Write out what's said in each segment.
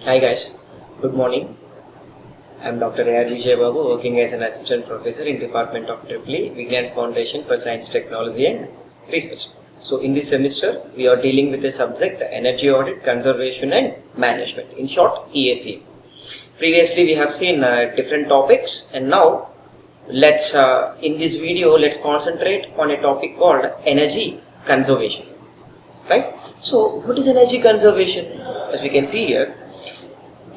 Hi guys, good morning. I am Dr. A.R. Vijay Babu, working as an assistant professor in Department of EEE, Vigyan's Foundation for Science, Technology and Research. So in this semester, we are dealing with the subject Energy Audit, Conservation and Management, in short EAC. Previously we have seen different topics, and now let's in this video let's concentrate on a topic called energy conservation. Right? So what is energy conservation? As we can see here,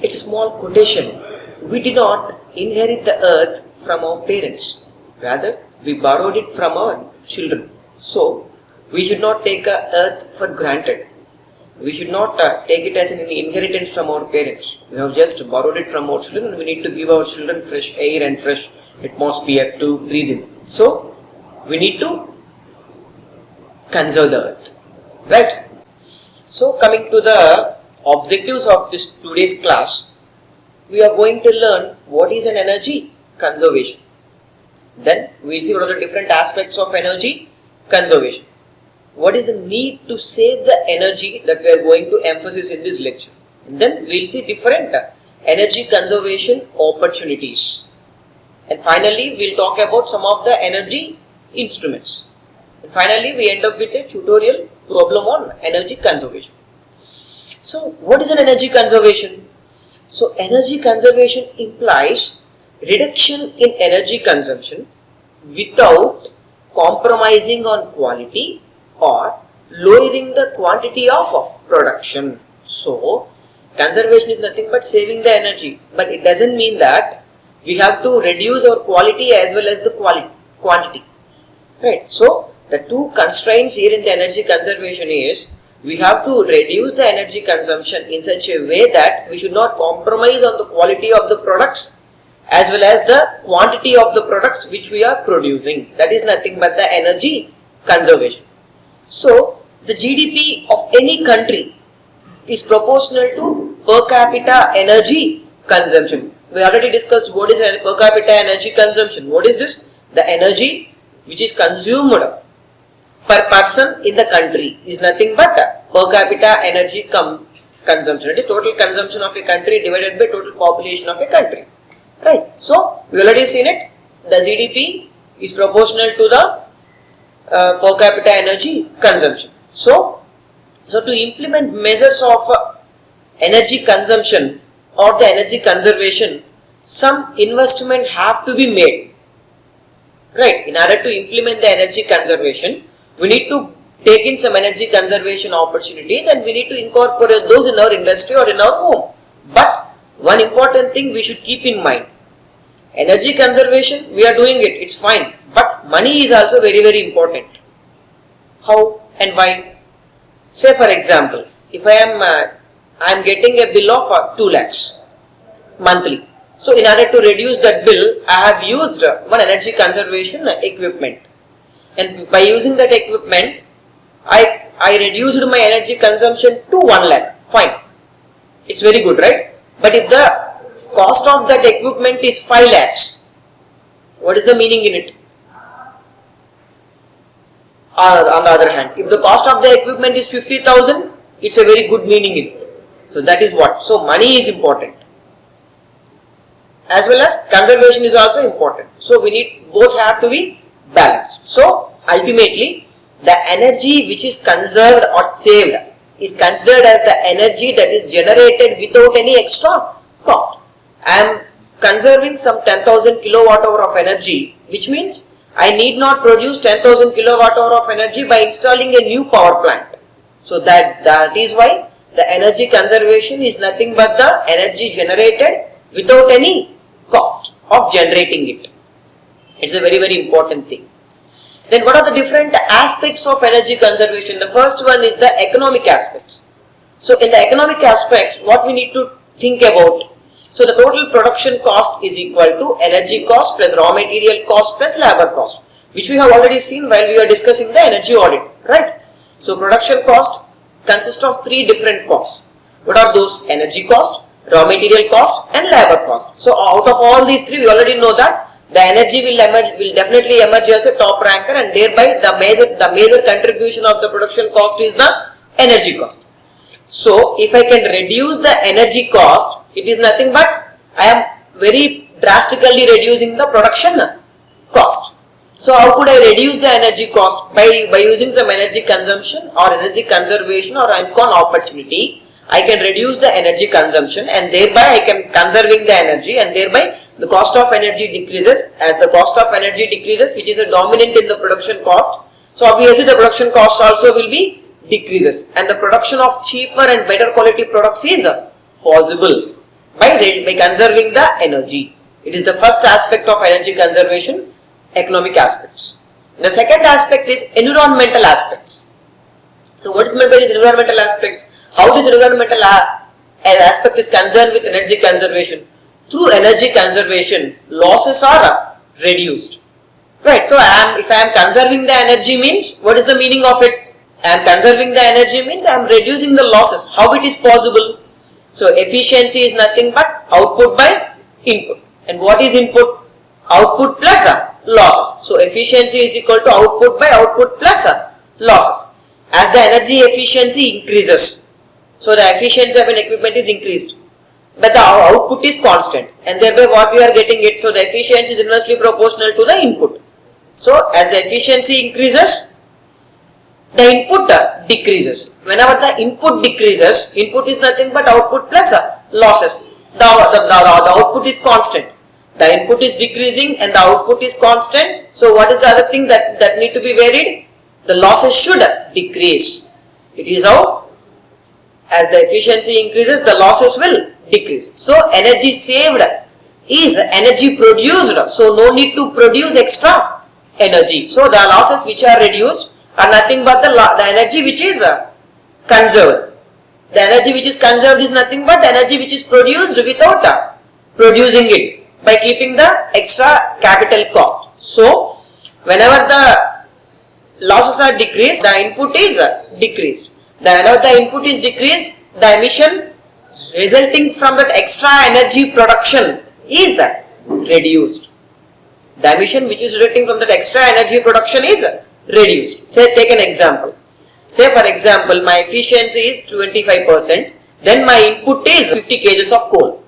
it's a small quotation. We did not inherit the earth from our parents. Rather, we borrowed it from our children. So, we should not take earth for granted. We should not take it as an inheritance from our parents. We have just borrowed it from our children, and we need to give our children fresh air and fresh atmosphere to breathe in. So, we need to conserve the earth. Right? So, coming to the objectives of this today's class, we are going to learn what is an energy conservation. Then we will see what are the different aspects of energy conservation. What is the need to save the energy that we are going to emphasize in this lecture. And then we will see different energy conservation opportunities. And finally, we will talk about some of the energy instruments. And finally, we end up with a tutorial problem on energy conservation. So, what is an energy conservation? So, energy conservation implies reduction in energy consumption without compromising on quality or lowering the quantity of production. So, conservation is nothing but saving the energy, but it doesn't mean that we have to reduce our quality as well as the quantity. Right? So, the two constraints here in the energy conservation is we have to reduce the energy consumption in such a way that we should not compromise on the quality of the products as well as the quantity of the products which we are producing. That is nothing but the energy conservation. So, the GDP of any country is proportional to per capita energy consumption. We already discussed what is per capita energy consumption. What is this? The energy which is consumed per person in the country is nothing but per capita energy consumption. It is total consumption of a country divided by total population of a country. Right. So, we already seen it. The GDP is proportional to the per capita energy consumption. So to implement measures of energy consumption or the energy conservation, some investment have to be made. Right. In order to implement the energy conservation, we need to take in some energy conservation opportunities and we need to incorporate those in our industry or in our home. But one important thing we should keep in mind, energy conservation, we are doing it, it's fine, but money is also very, very important. How and why? Say for example, if I am getting a bill of 2 lakhs monthly. So in order to reduce that bill, I have used one energy conservation equipment, and by using that equipment, I reduced my energy consumption to 1 lakh. Fine, it's very good, right? But if the cost of that equipment is 5 lakhs, what is the meaning in it? On the other hand, if the cost of the equipment is 50,000, it's a very good meaning in it. So that is what. So money is important, as well as conservation is also important. So we need both have to be balanced. So ultimately, the energy which is conserved or saved is considered as the energy that is generated without any extra cost. I am conserving some 10,000 kilowatt hour of energy, which means I need not produce 10,000 kilowatt hour of energy by installing a new power plant. So that is why the energy conservation is nothing but the energy generated without any cost of generating it. It's a very important thing. Then what are the different aspects of energy conservation? The first one is the economic aspects. So in the economic aspects, what we need to think about, so the total production cost is equal to energy cost plus raw material cost plus labor cost, which we have already seen while we are discussing the energy audit, right? So production cost consists of 3 different costs. What are those? Energy cost, raw material cost and labor cost. So out of all these 3, we already know that the energy will definitely emerge as a top ranker, and thereby the major contribution of the production cost is the energy cost. So if I can reduce the energy cost, it is nothing but I am very drastically reducing the production cost. So how could I reduce the energy cost? By using some energy consumption or energy conservation or ENCON opportunity, I can reduce the energy consumption, and thereby I can conserving the energy, and thereby the cost of energy decreases. As the cost of energy decreases, which is a dominant in the production cost, so obviously the production cost also will be decreases, and the production of cheaper and better quality products is possible by conserving the energy. It is the first aspect of energy conservation, economic aspects. The second aspect is environmental aspects. So what is meant by these environmental aspects? How this environmental aspect is concerned with energy conservation? Through energy conservation, losses are reduced, right? So if I am conserving the energy means, what is the meaning of it? I am conserving the energy means I am reducing the losses. How it is possible? So efficiency is nothing but output by input. And what is input? Output plus losses. So efficiency is equal to output by output plus losses. As the energy efficiency increases, so the efficiency of an equipment is increased, but the output is constant, and thereby what we are getting it, so the efficiency is inversely proportional to the input. So as the efficiency increases, the input decreases. Whenever the input decreases, input is nothing but output plus losses. The output is constant. The input is decreasing and the output is constant. So what is the other thing that need to be varied? The losses should decrease. It is how, as the efficiency increases, the losses will decrease. So energy saved is energy produced. So no need to produce extra energy. So the losses which are reduced are nothing but the energy which is conserved. The energy which is conserved is nothing but energy which is produced without producing it by keeping the extra capital cost. So whenever the losses are decreased, the input is decreased. Whenever the input is decreased, the emission resulting from that extra energy production is reduced. The emission which is resulting from that extra energy production is reduced. Say, take an example. Say for example, my efficiency is 25%, then my input is 50 kgs of coal.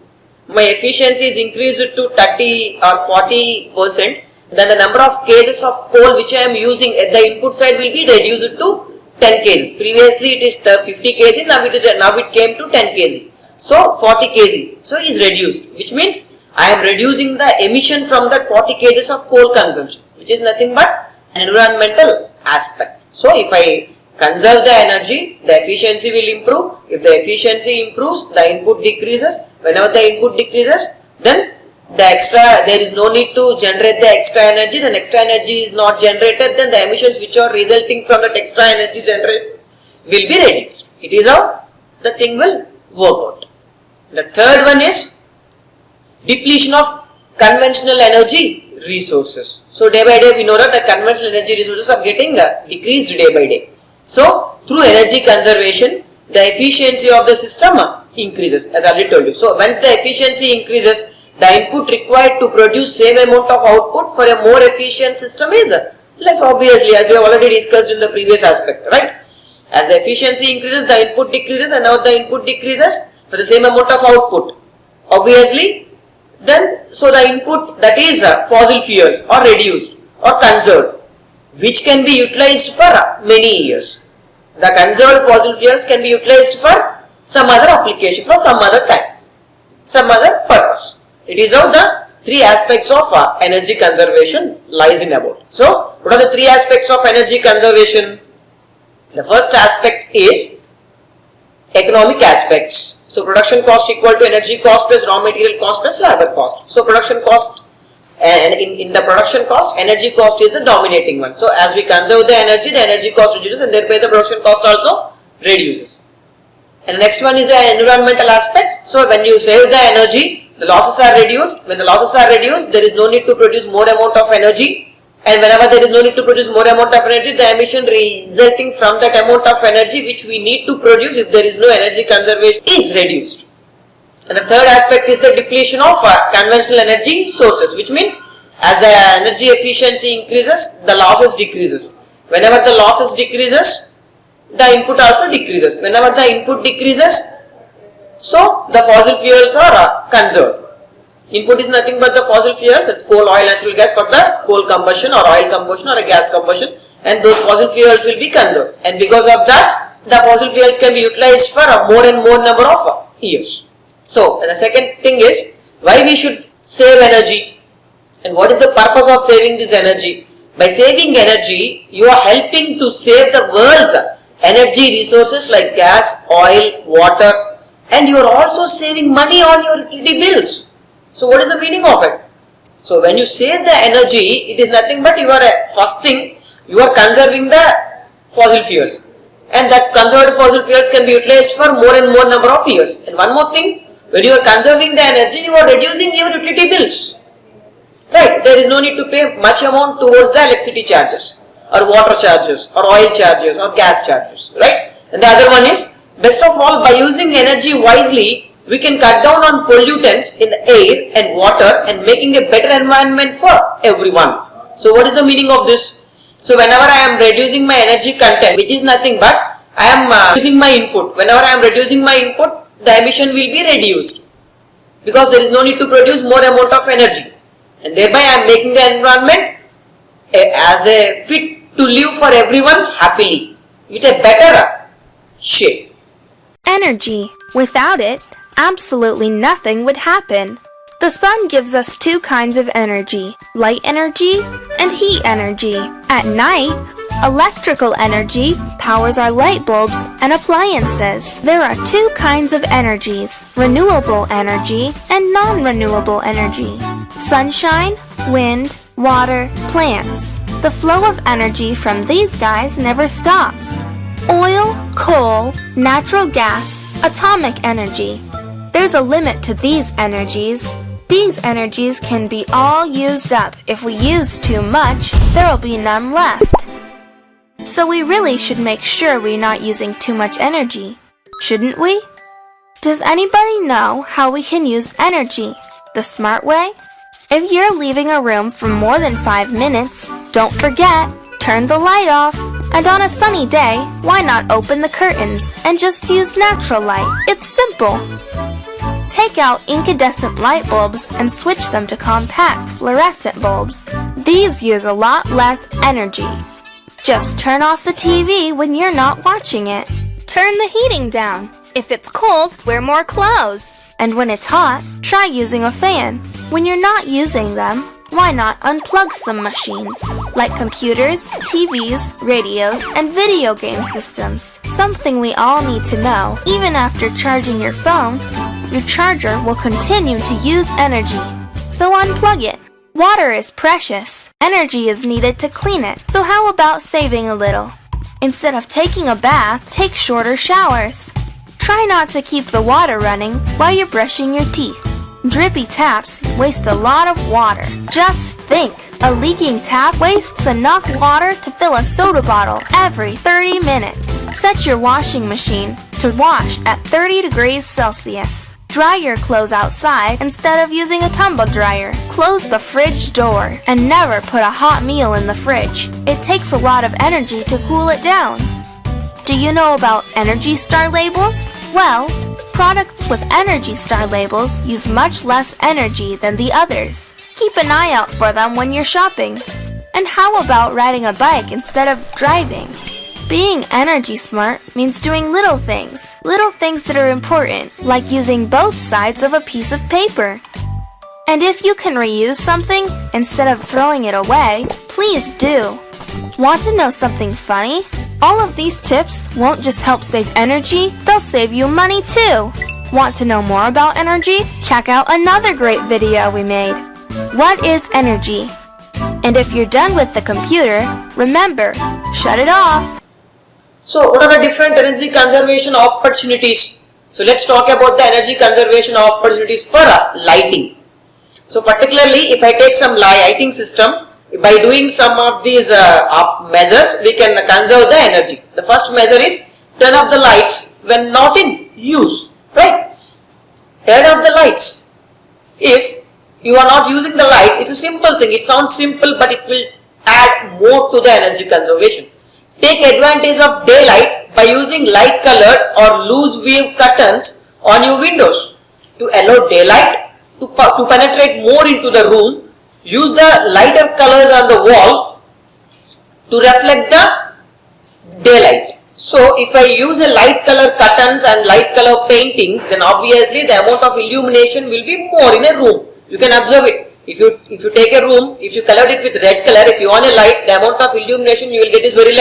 My efficiency is increased to 30 or 40%, then the number of kgs of coal which I am using at the input side will be reduced to 10 kg. Previously it is 50 kg, now it came to 10 kg. So 40 kg. So is reduced, which means I am reducing the emission from that 40 kg of coal consumption, which is nothing but an environmental aspect. So if I conserve the energy, the efficiency will improve. If the efficiency improves, the input decreases. Whenever the input decreases, then there is no need to generate the extra energy. The extra energy is not generated, then the emissions which are resulting from that extra energy generated will be reduced. It is how the thing will work out. The third one is depletion of conventional energy resources. So day by day we know that the conventional energy resources are getting decreased day by day. So through energy conservation, the efficiency of the system increases, as I already told you. So once the efficiency increases, the input required to produce same amount of output for a more efficient system is less, obviously, as we have already discussed in the previous aspect, right? As the efficiency increases, the input decreases, and now the input decreases for the same amount of output. Obviously, then so the input, that is fossil fuels, are reduced or conserved, which can be utilized for many years. The conserved fossil fuels can be utilized for some other application, for some other time, some other purpose. It is how the three aspects of energy conservation lies in about. So, what are the three aspects of energy conservation? The first aspect is economic aspects. So, production cost equal to energy cost plus raw material cost plus labor cost. So, production cost, and in the production cost, energy cost is the dominating one. So, as we conserve the energy cost reduces, and thereby the production cost also reduces. And the next one is the environmental aspects. So, when you save the energy, the losses are reduced. When the losses are reduced, there is no need to produce more amount of energy. And whenever there is no need to produce more amount of energy, the emission resulting from that amount of energy which we need to produce if there is no energy conservation is reduced. And the third aspect is the depletion of conventional energy sources, which means as the energy efficiency increases, the losses decreases. Whenever the losses decreases, the input also decreases. Whenever the input decreases, so the fossil fuels are conserved. Input is nothing but the fossil fuels, it's coal, oil, natural gas for the coal combustion or oil combustion or a gas combustion, and those fossil fuels will be conserved. And because of that, the fossil fuels can be utilized for a more and more number of years. So, the second thing is why we should save energy and what is the purpose of saving this energy. By saving energy, you are helping to save the world's energy resources like gas, oil, water, and you are also saving money on your utility bills. So what is the meaning of it? So when you save the energy, it is nothing but you are first thing, you are conserving the fossil fuels, and that conserved fossil fuels can be utilized for more and more number of years. And one more thing, when you are conserving the energy, you are reducing your utility bills. Right? There is no need to pay much amount towards the electricity charges or water charges or oil charges or gas charges. Right? And the other one is, best of all, by using energy wisely, we can cut down on pollutants in air and water and making a better environment for everyone. So what is the meaning of this? So whenever I am reducing my energy content, which is nothing but I am reducing my input. Whenever I am reducing my input, the emission will be reduced because there is no need to produce more amount of energy, and thereby I am making the environment as a fit to live for everyone happily with a better shape. Energy. Without it, absolutely nothing would happen. The sun gives us two kinds of energy, light energy and heat energy. At night, electrical energy powers our light bulbs and appliances. There are two kinds of energies, renewable energy and non-renewable energy. Sunshine, wind, water, plants. The flow of energy from these guys never stops. Oil, coal, natural gas, atomic energy. There's a limit to these energies. These energies can be all used up. If we use too much, there'll be none left. So we really should make sure we're not using too much energy, shouldn't we? Does anybody know how we can use energy the smart way? If you're leaving a room for more than 5 minutes, don't forget, turn the light off. And on a sunny day, why not open the curtains and just use natural light? It's simple. Take out incandescent light bulbs and switch them to compact fluorescent bulbs. These use a lot less energy. Just turn off the TV when you're not watching it. Turn the heating down. If it's cold, wear more clothes. And when it's hot, try using a fan. When you're not using them, why not unplug some machines, like computers, TVs, radios, and video game systems? Something we all need to know, even after charging your phone, your charger will continue to use energy. So unplug it. Water is precious. Energy is needed to clean it. So how about saving a little? Instead of taking a bath, take shorter showers. Try not to keep the water running while you're brushing your teeth. Drippy taps waste a lot of water. Just think, a leaking tap wastes enough water to fill a soda bottle every 30 minutes. Set your washing machine to wash at 30 degrees Celsius. Dry your clothes outside instead of using a tumble dryer. Close the fridge door and never put a hot meal in the fridge. It takes a lot of energy to cool it down. Do you know about Energy Star labels? Well, products with Energy Star labels use much less energy than the others. Keep an eye out for them when you're shopping. And how about riding a bike instead of driving? Being energy smart means doing little things that are important, like using both sides of a piece of paper. And if you can reuse something instead of throwing it away, please do. Want to know something funny? All of these tips won't just help save energy, they'll save you money too. Want to know more about energy? Check out another great video we made. What is energy? And if you're done with the computer, remember, shut it off. So what are the different energy conservation opportunities? So let's talk about the energy conservation opportunities for lighting. So particularly if I take some lighting system, by doing some of these measures, we can conserve the energy. The first measure is turn off the lights when not in use, right? Turn off the lights. If you are not using the lights, it's a simple thing. It sounds simple, but it will add more to the energy conservation. Take advantage of daylight by using light colored or loose weave curtains on your windows to allow daylight to penetrate more into the room. Use the lighter colors on the wall to reflect the daylight. So if I use a light color curtains and light color paintings, then obviously the amount of illumination will be more in a room. You can observe it. If you take a room, if you colored it with red color, if you want a light, the amount of illumination you will get is very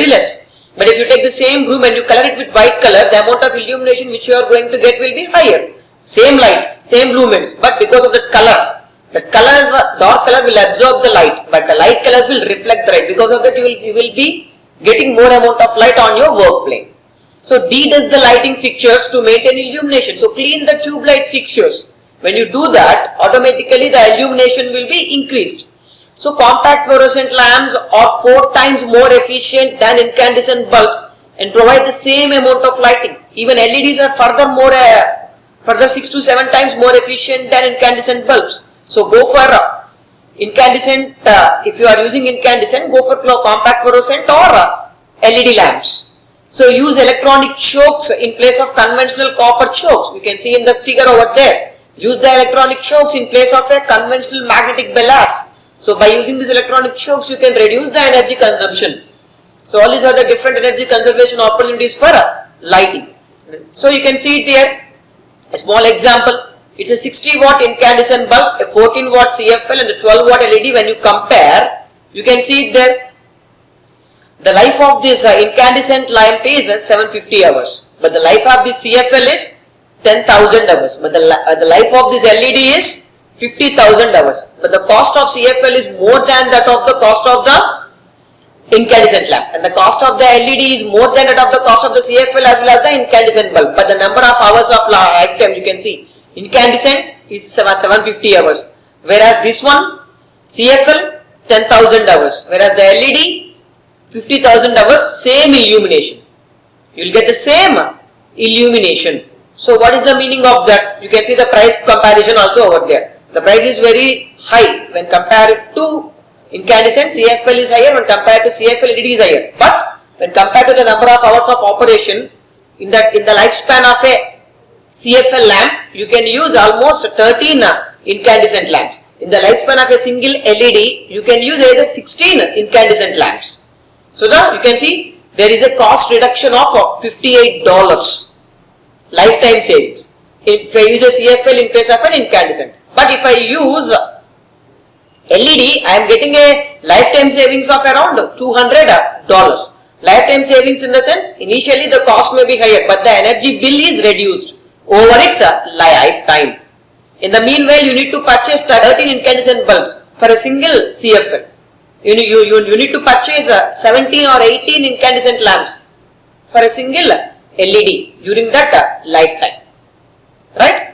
less. But if you take the same room and you color it with white color, the amount of illumination which you are going to get will be higher. Same light, same lumens, but because of the color, dark color will absorb the light, but the light colors will reflect the light. Because of that, you will be getting more amount of light on your work plane. So D does the lighting fixtures to maintain illumination. So clean the tube light fixtures. When you do that, automatically the illumination will be increased. So compact fluorescent lamps are 4 times more efficient than incandescent bulbs and provide the same amount of lighting. Even LEDs are further 6 to 7 times more efficient than incandescent bulbs. So go for incandescent, if you are using incandescent, go for compact fluorescent or LED lamps. So use electronic chokes in place of conventional copper chokes. You can see in the figure over there. Use the electronic chokes in place of a conventional magnetic ballast. So by using these electronic chokes, you can reduce the energy consumption. So all these are the different energy conservation opportunities for lighting. So you can see it here, a small example. It's a 60 watt incandescent bulb, a 14 watt CFL and a 12 watt LED. When you compare, you can see it there. The life of this incandescent lamp is 750 hours, but the life of this CFL is 10,000 hours, but the life of this LED is 50,000 hours. But the cost of CFL is more than that of the cost of the incandescent lamp, and the cost of the LED is more than that of the cost of the CFL as well as the incandescent bulb. But the number of hours of lifetime, you can see incandescent is 750 hours, whereas this one CFL 10,000 hours, whereas the LED 50,000 hours, same illumination. You will get the same illumination. So what is the meaning of that? You can see the price comparison also over there. The price is very high when compared to incandescent. CFL is higher. When compared to CFL, LED is higher. But when compared to the number of hours of operation, in the lifespan of a CFL lamp, you can use almost 13 incandescent lamps. In the lifespan of a single LED, you can use either 16 incandescent lamps. So now you can see there is a cost reduction of $58. Lifetime savings if I use a CFL in place of an incandescent. But if I use LED, I am getting a lifetime savings of around $200. Lifetime savings in the sense, initially the cost may be higher, but the energy bill is reduced over its lifetime. In the meanwhile, you need to purchase 13 incandescent bulbs for a single CFL. You need to purchase 17 or 18 incandescent lamps for a single LED during that lifetime, right?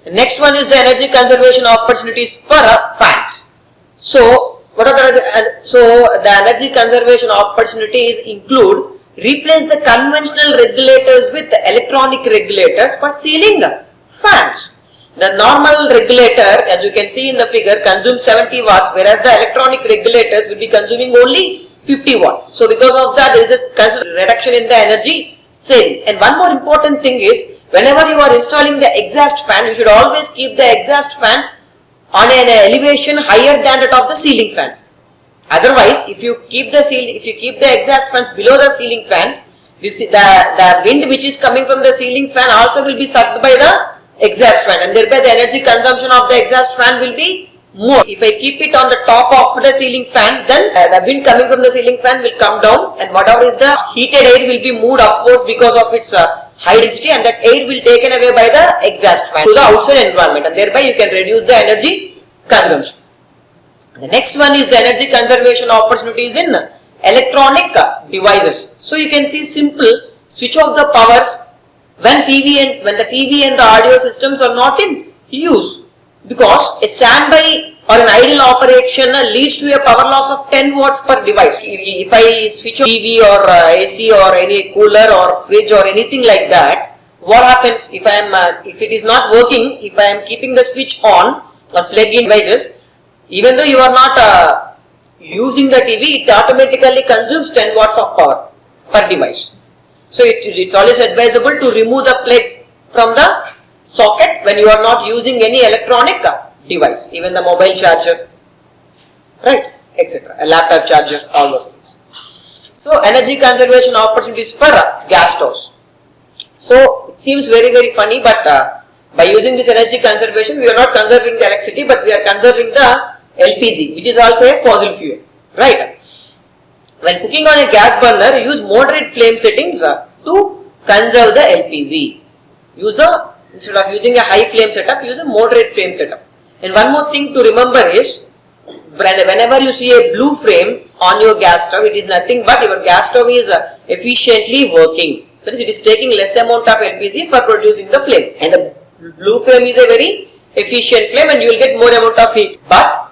The next one is the energy conservation opportunities for fans. So what are the energy conservation opportunities include replace the conventional regulators with electronic regulators for ceiling fans. The normal regulator, as you can see in the figure, consumes 70 watts, whereas the electronic regulators will be consuming only 50 watts. So because of that, there is a reduction in the energy saving. And one more important thing is, whenever you are installing the exhaust fan, you should always keep the exhaust fans on an elevation higher than that of the ceiling fans. Otherwise, if you keep the exhaust fans below the ceiling fans, the wind which is coming from the ceiling fan also will be sucked by the exhaust fan, and thereby the energy consumption of the exhaust fan will be more. If I keep it on the top of the ceiling fan, then the wind coming from the ceiling fan will come down, and whatever is the heated air will be moved upwards because of its high density, and that air will taken away by the exhaust fan to the outside environment, and thereby you can reduce the energy consumption. The next one is the energy conservation opportunities in electronic devices. So you can see simple switch off the powers when the TV and the audio systems are not in use, because a standby or an idle operation leads to a power loss of 10 watts per device. If I switch on TV or AC or any cooler or fridge or anything like that, what happens if if it is not working, if I am keeping the switch on or plug-in devices, even though you are not using the TV, it automatically consumes 10 watts of power per device. So it's always advisable to remove the plug from the socket when you are not using any electronic device, even the mobile charger, right, etc., a laptop charger, all those things. So energy conservation opportunities for gas stoves. So it seems very funny, but by using this energy conservation, we are not conserving the electricity, but we are conserving the LPG, which is also a fossil fuel, right? When cooking on a gas burner, use moderate flame settings to conserve the LPG. Instead of using a high flame setup, use a moderate flame setup. And one more thing to remember is, whenever you see a blue flame on your gas stove, it is nothing but your gas stove is efficiently working. That is, it is taking less amount of LPG for producing the flame. And the blue flame is a very efficient flame, and you will get more amount of heat. But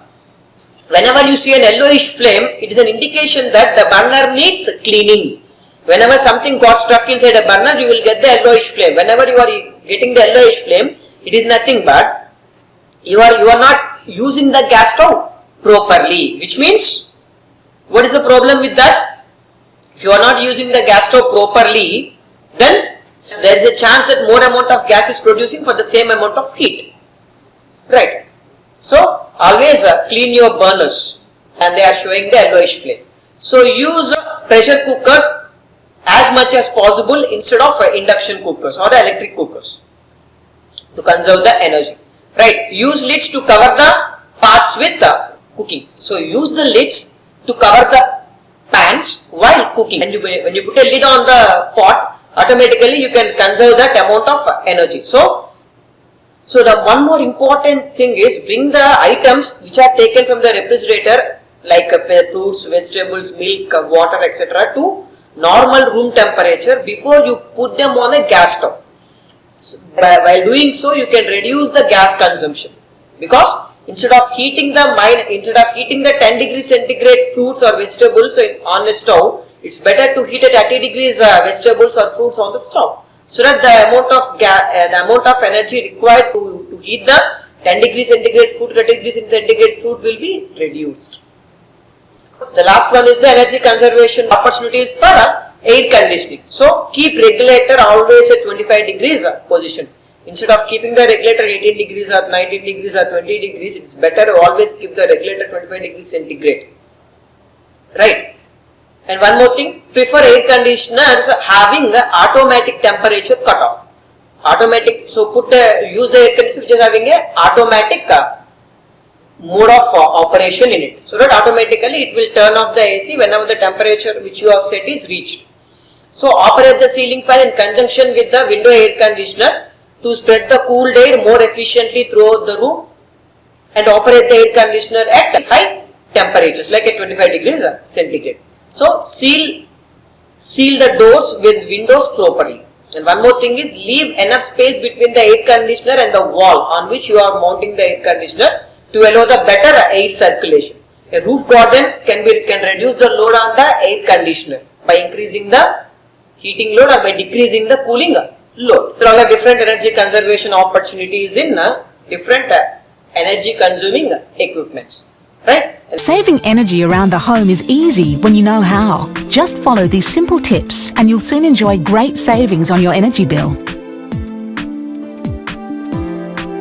whenever you see an yellowish flame, it is an indication that the burner needs cleaning. Whenever something got stuck inside a burner, you will get the yellowish flame. Whenever you are getting the yellowish flame, it is nothing but you are not using the gas stove properly. Which means, what is the problem with that? If you are not using the gas stove properly, then there is a chance that more amount of gas is producing for the same amount of heat, right? So always clean your burners, and they are showing the yellowish flame. So use pressure cookers as much as possible instead of induction cookers or electric cookers to conserve the energy, right? Use lids to cover the parts with cooking. So use the lids to cover the pans while cooking, and when you put a lid on the pot, automatically you can conserve that amount of energy. So the one more important thing is, bring the items which are taken from the refrigerator like fruits, vegetables, milk, water, etc. to normal room temperature before you put them on a gas stove. So, while doing so, you can reduce the gas consumption, because instead of heating the 10 degrees centigrade fruits or vegetables on the stove, it's better to heat at 30 degrees vegetables or fruits on the stove, so that the amount of energy required to heat the 10 degrees centigrade food, 30 degrees centigrade food will be reduced. The last one is the energy conservation opportunities for air conditioning. So keep regulator always at 25 degrees position. Instead of keeping the regulator 18 degrees or 19 degrees or 20 degrees, it's better to always keep the regulator 25 degrees centigrade, right? And one more thing, prefer air conditioners having the automatic temperature cutoff. Automatic, so use the air conditioner which is having a automatic mode of operation in it, so that automatically it will turn off the AC whenever the temperature which you have set is reached. So operate the ceiling fan in conjunction with the window air conditioner to spread the cooled air more efficiently throughout the room, and operate the air conditioner at high temperatures like at 25 degrees centigrade. So seal the doors with windows properly. And one more thing is, leave enough space between the air conditioner and the wall on which you are mounting the air conditioner to allow the better air circulation. A roof garden can reduce the load on the air conditioner by increasing the heating load or by decreasing the cooling load. There are different energy conservation opportunities in different energy consuming equipments, right? Saving energy around the home is easy when you know how. Just follow these simple tips and you'll soon enjoy great savings on your energy bill.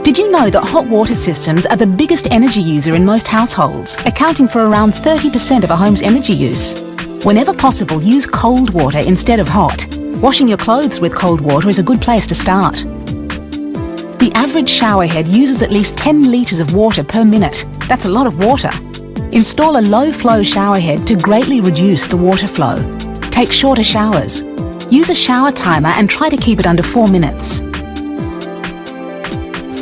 Did you know that hot water systems are the biggest energy user in most households, accounting for around 30% of a home's energy use? Whenever possible, use cold water instead of hot. Washing your clothes with cold water is a good place to start. The average shower head uses at least 10 litres of water per minute. That's a lot of water. Install a low-flow shower head to greatly reduce the water flow. Take shorter showers. Use a shower timer and try to keep it under 4 minutes.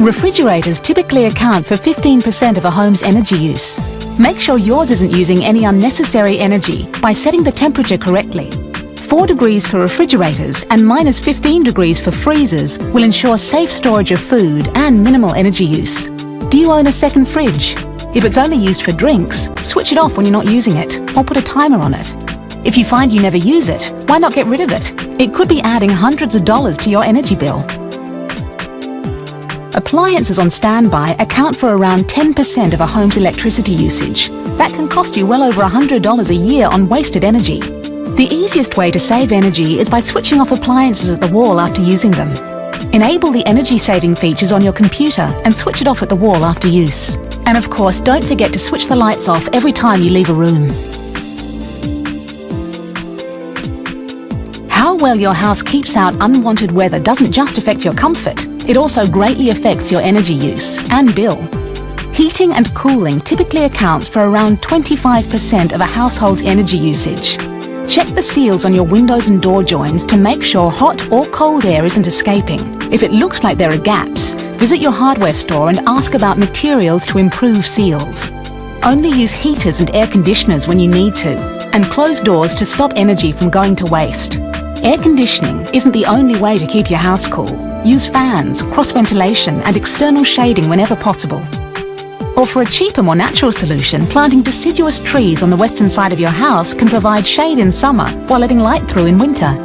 Refrigerators typically account for 15% of a home's energy use. Make sure yours isn't using any unnecessary energy by setting the temperature correctly. 4 degrees for refrigerators and minus 15 degrees for freezers will ensure safe storage of food and minimal energy use. Do you own a second fridge? If it's only used for drinks, switch it off when you're not using it, or put a timer on it. If you find you never use it, why not get rid of it? It could be adding hundreds of dollars to your energy bill. Appliances on standby account for around 10% of a home's electricity usage. That can cost you well over $100 a year on wasted energy. The easiest way to save energy is by switching off appliances at the wall after using them. Enable the energy-saving features on your computer and switch it off at the wall after use. And of course, don't forget to switch the lights off every time you leave a room. How well your house keeps out unwanted weather doesn't just affect your comfort, it also greatly affects your energy use and bill. Heating and cooling typically accounts for around 25% of a household's energy usage. Check the seals on your windows and door joins to make sure hot or cold air isn't escaping. If it looks like there are gaps, visit your hardware store and ask about materials to improve seals. Only use heaters and air conditioners when you need to, and close doors to stop energy from going to waste. Air conditioning isn't the only way to keep your house cool. Use fans, cross-ventilation and external shading whenever possible. Or for a cheaper, more natural solution, planting deciduous trees on the western side of your house can provide shade in summer while letting light through in winter.